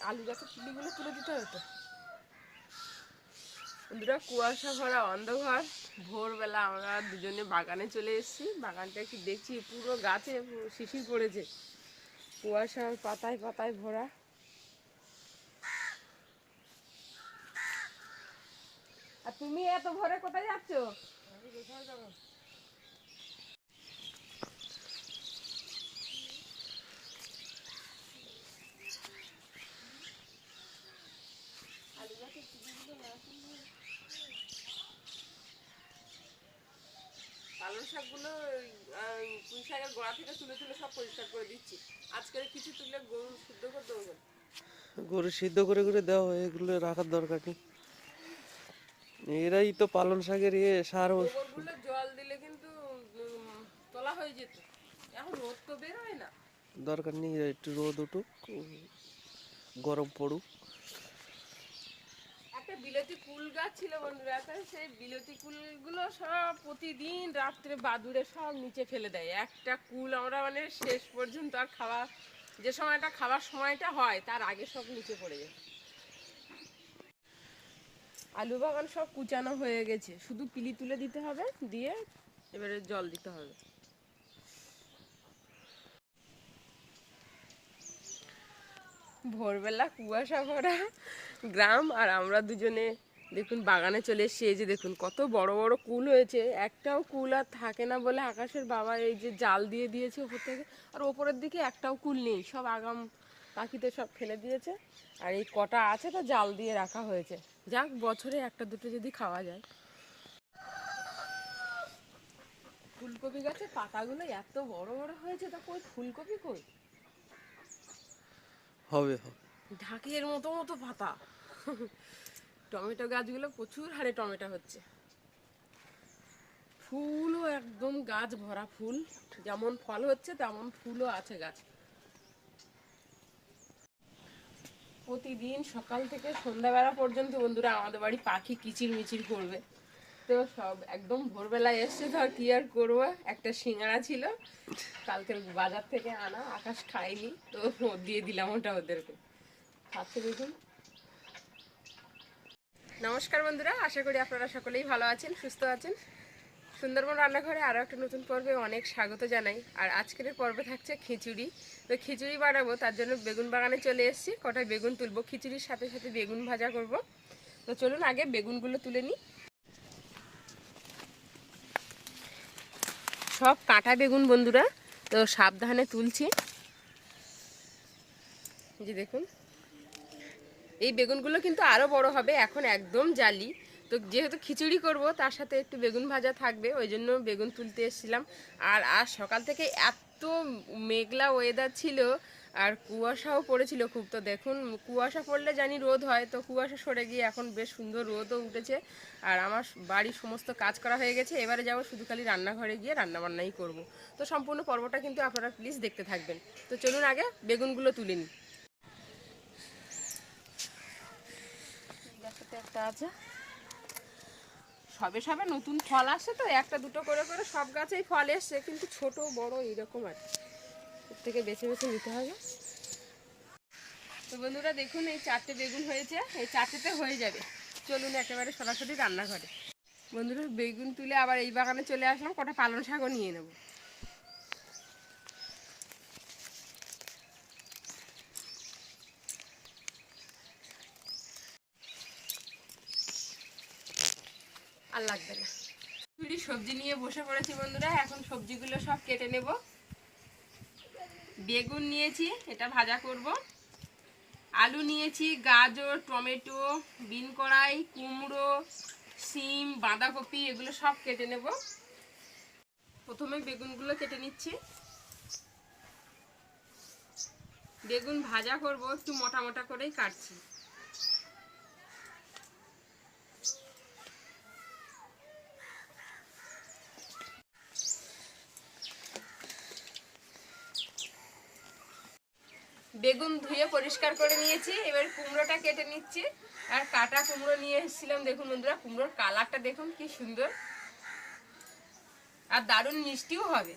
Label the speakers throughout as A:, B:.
A: আলু গাছের চিলিগুলো তুলে দিতে হবে তো। বন্ধুরা, কুয়াশা ভরা অন্ধকার, ভোরবেলা আমরা দুজনে বাগানে চলে এসেছি। বাগানটা একটু দেখছি, পুরো গাছে শিশির পড়েছে, কুয়াশার পাতায় পাতায় ভরা। আর তুমি এত ভোরে কোথায় যাচ্ছ? আমি কোথায় যাবো? পালং শাকগুলো পুঁই শাকের গোড়া থেকে তুলে তুলে সব পরিষ্কার করে দিচ্ছি। আজকের কিছু তুলে গরু শুদ্ধ করে দেবো।
B: গরু সিদ্ধ করে করে দেওয়া হয়, এগুলো রাখার দরকার নেই। এরাই তো পালং শাকের সার।
A: গোবরগুলো জল দিলে কিন্তু তোলা হয়ে যেত, এখন রোদ তো বের হয় না।
B: দরকার নেই, একটু রোদ উঠুক, গরম পড়ুক।
A: একটা বিলেতি কুল গাছ ছিল বন্ধুরা, সেই বিলেতি কুলগুলো সব প্রতিদিন রাত্রে বাদুড়ে সব নিচে ফেলে দেয়। একটা কুল আমরা মানে শেষ পর্যন্ত আর খাওয়া, যে সময়টা খাওয়ার সময়টা হয় তার আগে সব নিচে পড়ে যায়। আলু বাগান সব কুচানো হয়ে গেছে, শুধু পিলি তুলে দিতে হবে, দিয়ে এবারে জল দিতে হবে। ভোরবেলা কুয়াশা ভরা গ্রাম, আর আমরা দুজনে দেখুন বাগানে চলে এসেছি। এই যে দেখুন কত বড় বড় কুল হয়েছে, একটাও কুল আর থাকে না বলে আকাশের বাবা এই যে জাল দিয়ে দিয়েছে ওপর থেকে। আর ওপরের দিকে একটাও কুল নেই, সব আগাম পাখিতে সব ফেলে দিয়েছে। আর এই কটা আছে তো জাল দিয়ে রাখা হয়েছে, যাক বছরে একটা দুটো যদি খাওয়া যায়। ফুলকপি গাছের পাতাগুলো এত বড় বড় হয়েছে, তা কই ফুলকপি কই?
B: হবে হবে,
A: ঢাকের মতো মতো পাতা। টমেটো গাছগুলো প্রচুর হারে টমেটো হচ্ছে, ফুলও একদম গাছ ভরা ফুল, যেমন ফল হচ্ছে তেমন ফুলও আছে গাছ। প্রতিদিন সকাল থেকে সন্ধ্যাবেলা পর্যন্ত বন্ধুরা আমাদের বাড়ি পাখি কিচির মিচির করবে। তো সব একদম ভোরবেলায় এসছে, তো আর কি আর করবো। একটা সিঙ্গারা ছিল কালকের বাজার থেকে আনা, আকাশ খায়নি তো দিয়ে দিলাম ওটা ওদেরকে, খাচ্ছে দেখুন। নমস্কার বন্ধুরা, আশা করি আপনারা সকলেই ভালো আছেন, সুস্থ আছেন। সুন্দরবন রান্নাঘরে আরও একটা নতুন পর্বে অনেক স্বাগত জানাই। আর আজকের পর্বে থাকছে খিচুড়ি। তো খিচুড়ি বানাবো, তার জন্য বেগুন বাগানে চলে এসেছি, কটায় বেগুন তুলবো, খিচুড়ির সাথে সাথে বেগুন ভাজা করব। তো চলুন আগে বেগুনগুলো তুলে নিই। সব কাঁটা বেগুন বন্ধুরা, তো সাবধানে তুলছি। যে দেখুন এই বেগুনগুলো কিন্তু আরও বড় হবে, এখন একদম জালি। তো যেহেতু খিচুড়ি করব তার সাথে একটু বেগুন ভাজা থাকবে, ওই জন্য বেগুন তুলতে এসেছিলাম। আর আজ সকাল থেকে এত মেঘলা ওয়েদার ছিল, আর কুয়াশাও পড়েছিল খুব। তো দেখুন কুয়াশা পড়লে জানি রোদ হয়, তো কুয়াশা সরে গিয়ে এখন বেশ সুন্দর রোদও উঠেছে। আর আমার বাড়ির সমস্ত কাজ করা হয়ে গেছে, এবারে যাবো শুধু খালি রান্নাঘরে গিয়ে রান্নাবান্নাই করব। তো সম্পূর্ণ পর্বটা কিন্তু আপনারা প্লিজ দেখতে থাকবেন। তো চলুন আগে বেগুনগুলো তুলে নিই। একটা আছে, সবে সবে নতুন ফল আসছে, তো একটা দুটো করে করে সব গাছেই ফল এসছে, কিন্তু ছোট বড় এইরকম আর এর থেকে বেছে বেছে নিতে হবে। তো বন্ধুরা দেখুন এই 4টে বেগুন হয়েছে, এই 4টেতে হয়ে যাবে। চলুন একেবারে সরাসরি রান্নাঘরে। বন্ধুরা বেগুন তুলে আবার এই বাগানে চলে আসলাম, কটা পালং শাকও নিয়ে নেব। আর লাগবে না। সবজি নিয়ে বসে পড়েছি বন্ধুরা, এখন সবজিগুলো সব কেটে নেব। বেগুন নিয়েছি, এটা ভাজা করব। আলু নিয়েছি, গাজর, টমেটো, বিন কড়াই, কুমড়ো, সিম, বাঁধাকপি, এগুলো সব কেটে নেব। প্রথমে বেগুনগুলো কেটে নিচ্ছি। বেগুন ভাজা করব, একটু মোটা মোটা করেই কাটছি। বেগুন ধুয়ে পরিষ্কার করে নিয়েছি, এবার কুমড়োটা কেটে নিচ্ছি। আর কাটা কুমড়ো নিয়ে এসেছিলাম, দেখুন বন্ধুরা কুমড়োর কালারটা দেখুন কি সুন্দর, আর দারুণ মিষ্টিও হবে।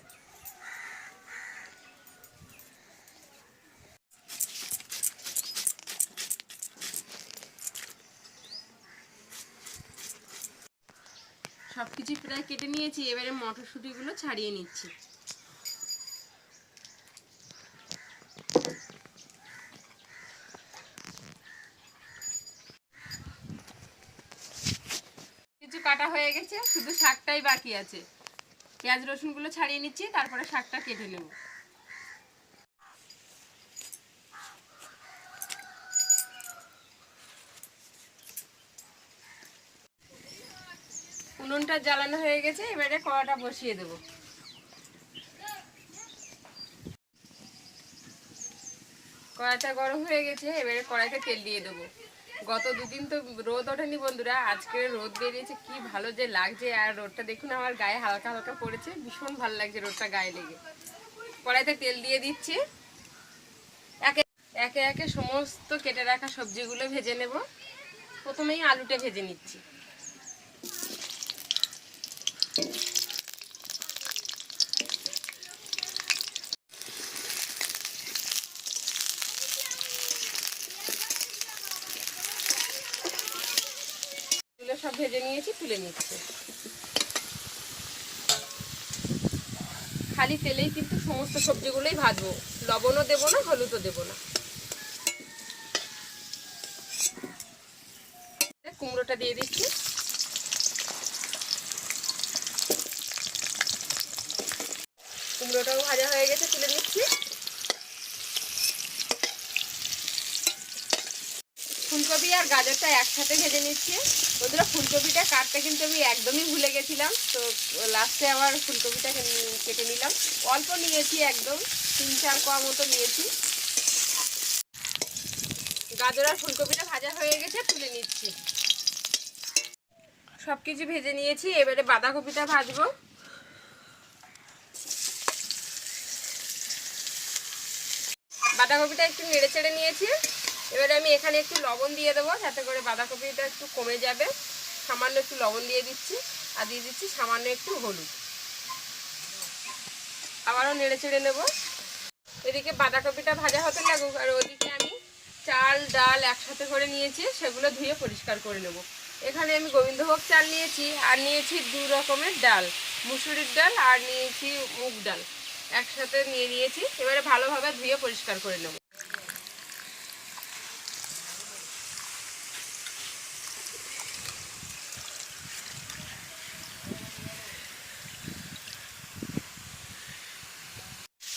A: সব কিছু প্রায় কেটে নিয়েছি, এবারে মটরশুঁটিগুলো ছাড়িয়ে নিচ্ছি। কিছু কাটা হয়ে গেছে, শুধু শাকটাই বাকি আছে। পেঁয়াজ রসুনগুলো ছাড়িয়ে নিচ্ছি, তারপরে শাকটা কেটে নেব। উনুনটা জ্বালানো হয়ে গেছে, এবারে কড়াটা বসিয়ে দেব। কড়াইটা গরম হয়ে গেছে, এবারে কড়াইতে তেল দিয়ে দেবো। গত দুদিন তো রোদ ওঠেনি বন্ধুরা, আজকে রোদ বেরিয়েছে, কি ভালো যে লাগছে। আর রোদটা দেখুন আমার গায়ে হালকা হালকা পড়েছে, ভীষণ ভালো লাগছে রোদটা গায়ে লেগে। কড়াইতে তেল দিয়ে দিচ্ছি, একে একে একে সমস্ত কেটে রাখা সবজিগুলো ভেজে নেব। প্রথমেই আলুটা ভেজে নিচ্ছি। তুলে সব ভেজে নিয়েছি, তুলে নিচ্ছি। খালি তেলেই কিন্তু সমস্ত সবজিগুলোই ভাজবো, লবণও দেবো না, হলুদও দেবো না। কুমড়োটা দিয়ে দিচ্ছি। কুমড়োটাও ভাজা হয়ে গেছে, তুলে নিচ্ছি। ফুলকপি আর গাজরটা একসাথে ভেজে নিচ্ছি। বন্ধুরা, ফুলকপিটা কাটতে কিন্তু আমি একদমই ভুলে গেছিলাম, তো লাস্টে আবার ফুলকপিটা কেটে নিলাম। অল্প নিয়েছি, একদম 3-4 কোয়া মতো নিয়েছি। গাজর আর ফুলকপিটা ভাজা হয়ে গেছে, তুলে নিচ্ছি। সব কিছু ভেজে নিয়েছি, এবারে বাঁধাকপিটা ভাজবো। বাঁধাকপিটা একটু নেড়ে চেড়ে নিয়েছি, এবারে আমি এখানে একটু লবণ দিয়ে দেবো, যাতে করে বাঁধাকপিটা একটু কমে যাবে। সামান্য একটু লবণ দিয়ে দিচ্ছি, আর দিয়ে দিচ্ছি সামান্য একটু হলুদ। আবারও নেড়ে চেড়ে নেব। এদিকে বাঁধাকপিটা ভাজা হতে লাগুক, আর ওদিকে আমি চাল ডাল একসাথে করে নিয়েছি, সেগুলো ধুয়ে পরিষ্কার করে নেব। এখানে আমি গোবিন্দভোগ চাল নিয়েছি, আর নিয়েছি 2 রকমের ডাল, মুসুরির ডাল আর নিয়েছি মুগ ডাল, একসাথে নিয়ে নিয়েছি। এবারে ভালোভাবে ধুয়ে পরিষ্কার করে নেব।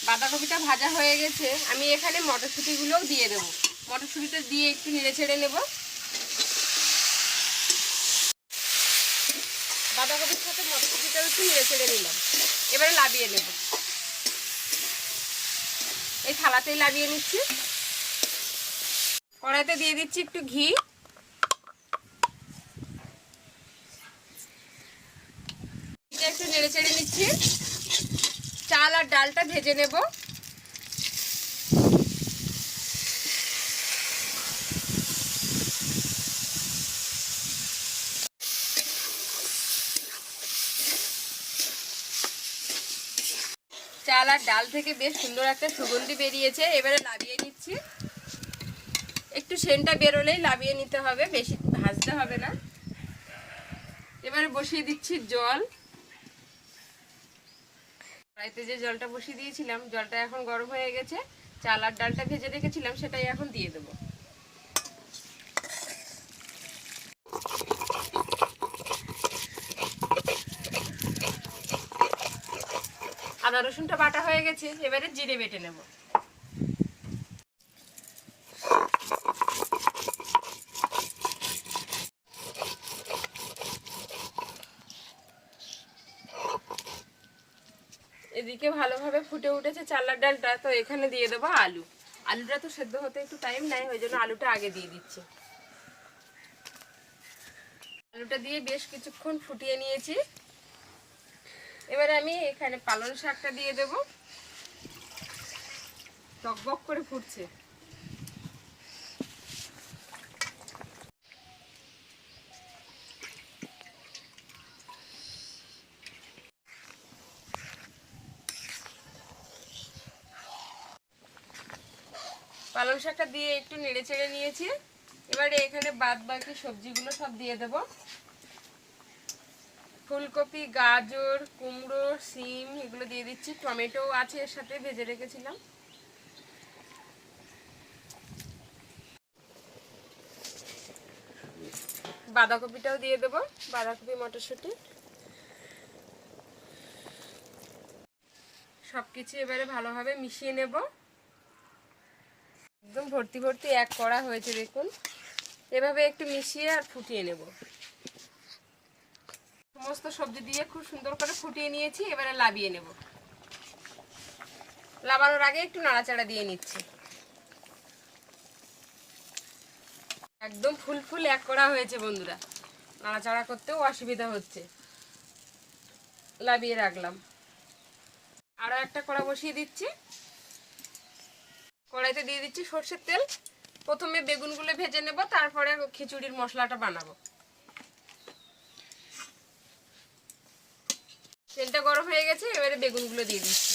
A: বাঁধাকপিটা ভাজা হয়ে গেছে, আমি এখানে মটরশুঁটিগুলোও দিয়ে দেবো। মটরশুঁটিটা দিয়ে একটু নেড়ে ছেড়ে নেব। বাঁধাকপির সাথে মটরশুঁটিটাও একটু নেড়ে ছেড়ে নিলাম, এবারে লাবিয়ে নেব। এই থালাতেই লাবিয়ে নিচ্ছি। কড়াইতে দিয়ে দিচ্ছি একটু ঘি। একটু নেড়ে চেড়ে নিচ্ছি। চাল আর ডালটা ভেজে নেব। চাল আর ডাল থেকে বেশ সুন্দর একটা সুগন্ধি বেরিয়েছে, এবারে লাবিয়ে নিচ্ছি। একটু সেন্টটা বেরোলেই লাবিয়ে নিতে হবে, বেশি ভাজতে হবে না। এবারে বসিয়ে দিচ্ছি জল। কড়াইতে যে জলটা বসিয়ে দিয়েছিলাম, জলটা এখন গরম হয়ে গেছে। চাল আর ডালটা ভেজে রেখেছিলাম, সেটাই এখন দিয়ে দেবো। আদা রসুনটা বাটা হয়ে গেছে, এবারে জিরে বেটে নেব। এদিকে ভালোভাবে ফুটে উঠেছে চাল আর ডালটা, তো এখানে দিয়ে দেবো আলু। আলুটা তো সেদ্ধ হতে একটু টাইম নেয়, ওই জন্য আলুটা আগে দিয়ে দিচ্ছি। আলুটা দিয়ে বেশ কিছুক্ষণ ফুটিয়ে নিয়েছি। এবারে আমি এখানে পালং শাকটা দিয়ে দেব। টকবক করে ফুটছে। পালং শাকটা দিয়ে একটু নেড়ে চেড়ে নিয়েছি। এবারে এখানে বাদ বাকি সবজিগুলো সব দিয়ে দেব। ফুলকপি, গাজর, কুমড়ো, সিম এগুলো দিয়ে দিচ্ছি। টমেটো আছে এর সাথে, ভেজে রেখেছিলাম। বাঁধাকপিটাও দিয়ে দেবো, বাঁধাকপি, মটরশুঁটি সবকিছু এবারে ভালোভাবে মিশিয়ে নেব। একদম ভর্তি ভর্তি এক কড়া হয়েছে দেখুন। এভাবে একটু মিশিয়ে আর ফুটিয়ে নেব। সমস্ত সবজি দিয়ে খুব সুন্দর করে ফুটিয়ে নিয়েছি, এবারে লাবিয়ে নেব। লাবানোর আগে একটু নাড়াচাড়া দিয়ে নিচ্ছি। একদম ফুল ফুল এক কড়া হয়েছে বন্ধুরা, নাড়াচাড়া করতেও অসুবিধা হচ্ছে। লাবিয়ে রাখলাম। আরও একটা কড়া বসিয়ে দিচ্ছি। কড়াইতে দিয়ে দিচ্ছি সরষের তেল। প্রথমে বেগুনগুলো ভেজে নেব, তারপরে খিচুড়ির মশলাটা বানাবো। তেলটা গরম হয়ে গেছে, এবারে বেগুনগুলো দিয়ে দিচ্ছি।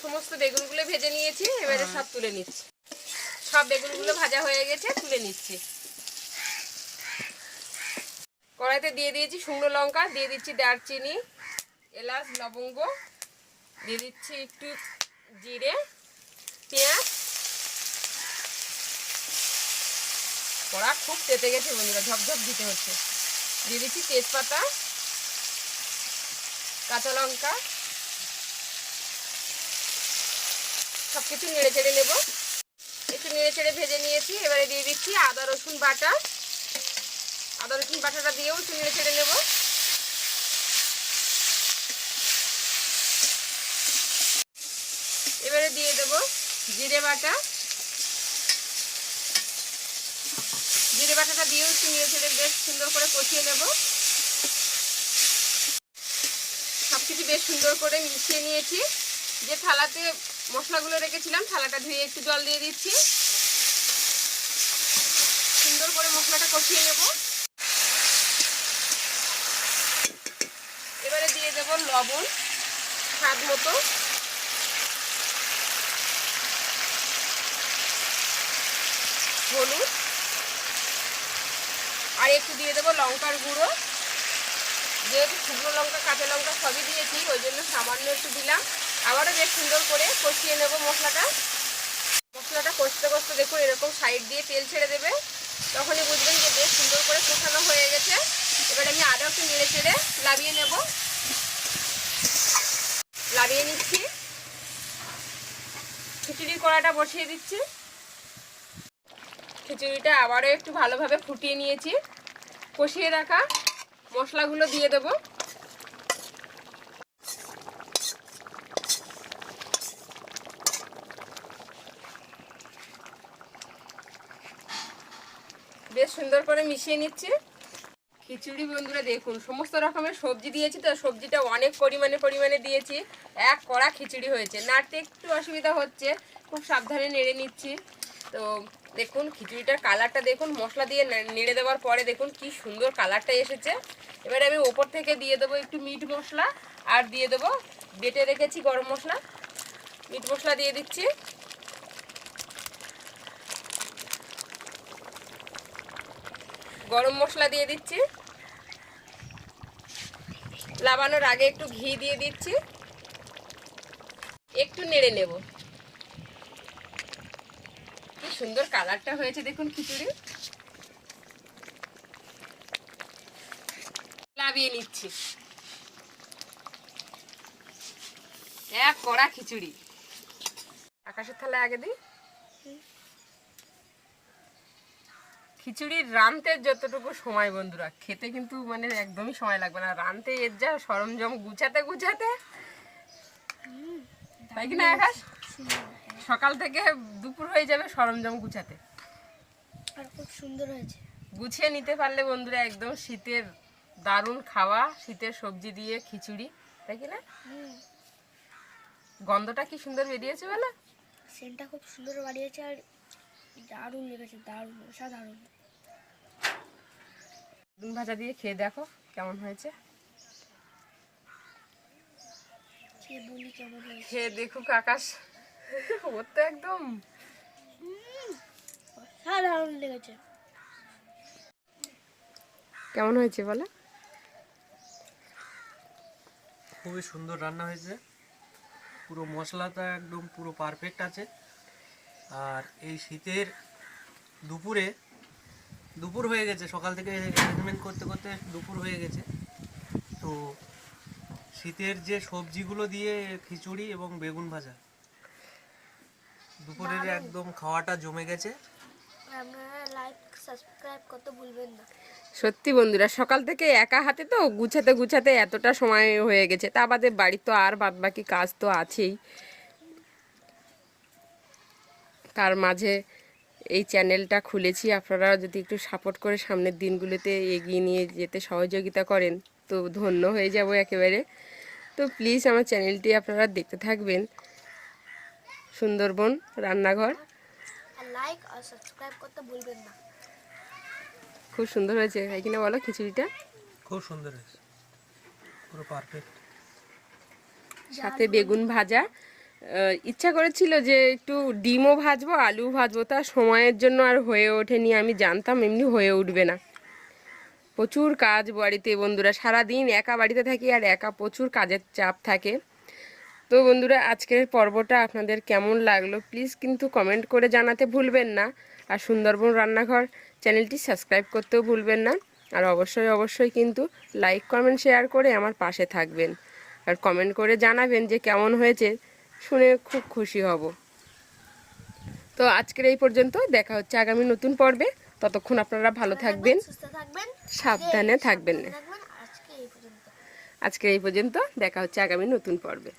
A: সমস্ত বেগুনগুলো ভেজে নিয়েছি, এবারে সব তুলে নিচ্ছি। সব বেগুনগুলো ভাজা হয়ে গেছে, তুলে নিচ্ছি। কড়াইতে দিয়ে দিয়েছি শুকনো লঙ্কা, দিয়ে দিচ্ছি দারচিনি, এলাচ, লবঙ্গ, দিয়ে দিচ্ছি একটু জিরে, পেঁয়াজ। কড়া খুব তেতে গেছে বন্ধুরা, ঝপঝপ দিতে হচ্ছে। দিয়ে দিচ্ছি তেজপাতা, কাঁচা লঙ্কা, সব কিছু নেড়ে চেড়ে নেব। একটু নেড়ে চেড়ে ভেজে নিয়েছি, এবারে দিয়ে দিচ্ছি আদা রসুন বাটা। আদা রসুন বাটাটা দিয়েও একটু নেড়ে চেড়ে নেব। এবারে দিয়ে দেব জিরে বাটা। জিরে বাটাটা দিয়েও একটু নেড়ে চেড়ে বেশ সুন্দর করে কষিয়ে নেব। সব কিছু বেশ সুন্দর করে মিশিয়ে নিয়েছি। যে থালাতে মশলাগুলো রেখেছিলাম, থালাটা ধুয়ে একটু জল দিয়ে দিচ্ছি। সুন্দর করে মশলাটা কষিয়ে নেব। এবারে দিয়ে দেব লবণ স্বাদ মতো, হলুদ, আর একটু দিয়ে দেবো লঙ্কার গুঁড়ো। যেহেতু শুকনো লঙ্কা, কাঁচা লঙ্কা সবই দিয়েছি, ওই জন্য সামান্য একটু দিলাম। আবারও বেশ সুন্দর করে কষিয়ে নেব মশলাটা। মশলাটা কষতে কষতে দেখুন এরকম সাইড দিয়ে তেল ছেড়ে দেবে, তখনই বুঝবেন যে বেশ সুন্দর করে কষানো হয়ে গেছে। এবার আমি আরও একটু নেড়ে চেড়ে লাবিয়ে নেব। লাবিয়ে নিচ্ছি। খিচুড়ির কড়াটা বসিয়ে দিচ্ছি। খিচুড়িটা আবারও একটু ভালোভাবে ফুটিয়ে নিয়েছি। কষিয়ে রাখা মশলাগুলো দিয়ে দেব। বেশ সুন্দর করে মিশিয়ে নিচ্ছি। খিচুড়ি বন্ধুরা দেখুন সমস্ত রকমের সবজি দিয়েছি, তো সবজিটা অনেক পরিমাণে দিয়েছি। এক কড়া খিচুড়ি হয়েছে, নাড়তে একটু অসুবিধা হচ্ছে, খুব সাবধানে নেড়ে নিচ্ছি। তো দেখুন খিচুড়িটার কালারটা দেখুন, মশলা দিয়ে নেড়ে দেওয়ার পরে দেখুন কি সুন্দর কালারটা এসেছে। এবারে আমি ওপর থেকে দিয়ে দেবো একটু মিট মশলা, আর দিয়ে দেবো বেটে রেখেছি গরম মশলা। মিট মশলা দিয়ে দিচ্ছি। গরম মশলা দিয়ে দিচ্ছি। লাবানোর আগে একটু ঘি দিয়ে দিচ্ছি। একটু নেড়ে নেব। কি সুন্দর কালারটা হয়েছে দেখুন খিচুড়ি। লাবিয়ে নিচ্ছি। এক কড়া খিচুড়ি। আকাশের থালায় আগে দিই। খিচুড়ির রাঁধতে যতটুকু সময় বন্ধুরা, খেতে কিন্তু মানে একদমই সময় লাগবে না। রাঁধতে এর যা সরঞ্জাম গুছাতে তাই কি না আকাশ? সকাল থেকে দুপুর হয়ে যাবে সরঞ্জাম গুছাতে।
C: আর খুব সুন্দর হয়েছে।
A: গুছিয়ে নিতে পারলে বন্ধুরা একদম শীতের দারুণ খাওয়া, শীতের সবজি দিয়ে খিচুড়ি, তাই কি না? গন্ধটা কি সুন্দর বেরিয়েছে বলে।
C: সেন্টটা খুব সুন্দর বাড়িয়েছে, আর দারুণ লেগেছে, দারুণ, অসাধারণ।
A: বেগুন ভাজা দিয়ে খেয়ে দেখো কেমন হয়েছে।
C: খেয়ে বলি কেমন হয়েছে।
A: খেয়ে দেখুক আকাশ, ওর তো একদম
C: দারুণ লেগেছে।
A: কেমন হয়েছে বলো?
B: খুবই সুন্দর রান্না হয়েছে, পুরো মশলাটা একদম পুরো পারফেক্ট আছে। আর এই শীতের দুপুরে, দুপুর হয়ে গেছে, সকাল থেকে অ্যারেঞ্জমেন্ট করতে করতে দুপুর হয়ে গেছে। তো শীতের যে সবজিগুলো দিয়ে খিচুড়ি এবং বেগুন ভাজা, দুপুরের একদম খাওয়াটা জমে গেছে।
C: আপনারা লাইক সাবস্ক্রাইব করতে ভুলবেন না।
A: সত্যি বন্ধুরা, সকাল থেকে একা হাতে তো গুছাতে গুছাতে এতটা সময় হয়ে গেছে, তা বাদে বাড়ির তো আর বাদ বাকি কাজ তো আছেই। তার মাঝে এই চ্যানেলটা খুলেছি, আপনারা যদি একটু সাপোর্ট করে সামনের দিনগুলোতে এগিয়ে নিয়ে যেতে সহযোগিতা করেন তো ধন্য হয়ে যাব একেবারে। তো প্লিজ আমার চ্যানেলটি আপনারা দেখতে থাকবেন, সুন্দরবন রান্নাঘর।
C: আর লাইক আর সাবস্ক্রাইব করতে ভুলবেন না।
A: খুব সুন্দর হয়েছে, তাই কিনা বলো খিচুড়িটা?
B: খুব সুন্দর হয়েছে, পুরো পারফেক্ট।
A: সাথে বেগুন ভাজা। ইচ্ছা করেছিল যে একটু ডিমও ভাজবো, আলু ভাজবো, তা সময়ের জন্য আর হয়ে ওঠেনি। আমি জানতাম এমনি হয়ে উঠবে না, প্রচুর কাজ বাড়িতে বন্ধুরা, সারাদিন একা বাড়িতে থাকি আর একা প্রচুর কাজের চাপ থাকে। তো বন্ধুরা, আজকের পর্বটা আপনাদের কেমন লাগলো প্লিজ কিন্তু কমেন্ট করে জানাতে ভুলবেন না। আর সুন্দরবন রান্নাঘর চ্যানেলটি সাবস্ক্রাইব করতেও ভুলবেন না। আর অবশ্যই অবশ্যই কিন্তু লাইক কমেন্ট শেয়ার করে আমার পাশে থাকবেন, আর কমেন্ট করে জানাবেন যে কেমন হয়েছে, শুনে খুব খুশি হব। তো আজকের এই পর্যন্ত, দেখা হচ্ছে আগামী নতুন পর্বে। ততক্ষণ আপনারা ভালো থাকবেন,
C: সুস্থ থাকবেন,
A: সাবধানে থাকবেন।
C: থাকবেন। আজকে এই পর্যন্ত।
A: আজকের এই পর্যন্ত, দেখা হচ্ছে আগামী নতুন পর্বে।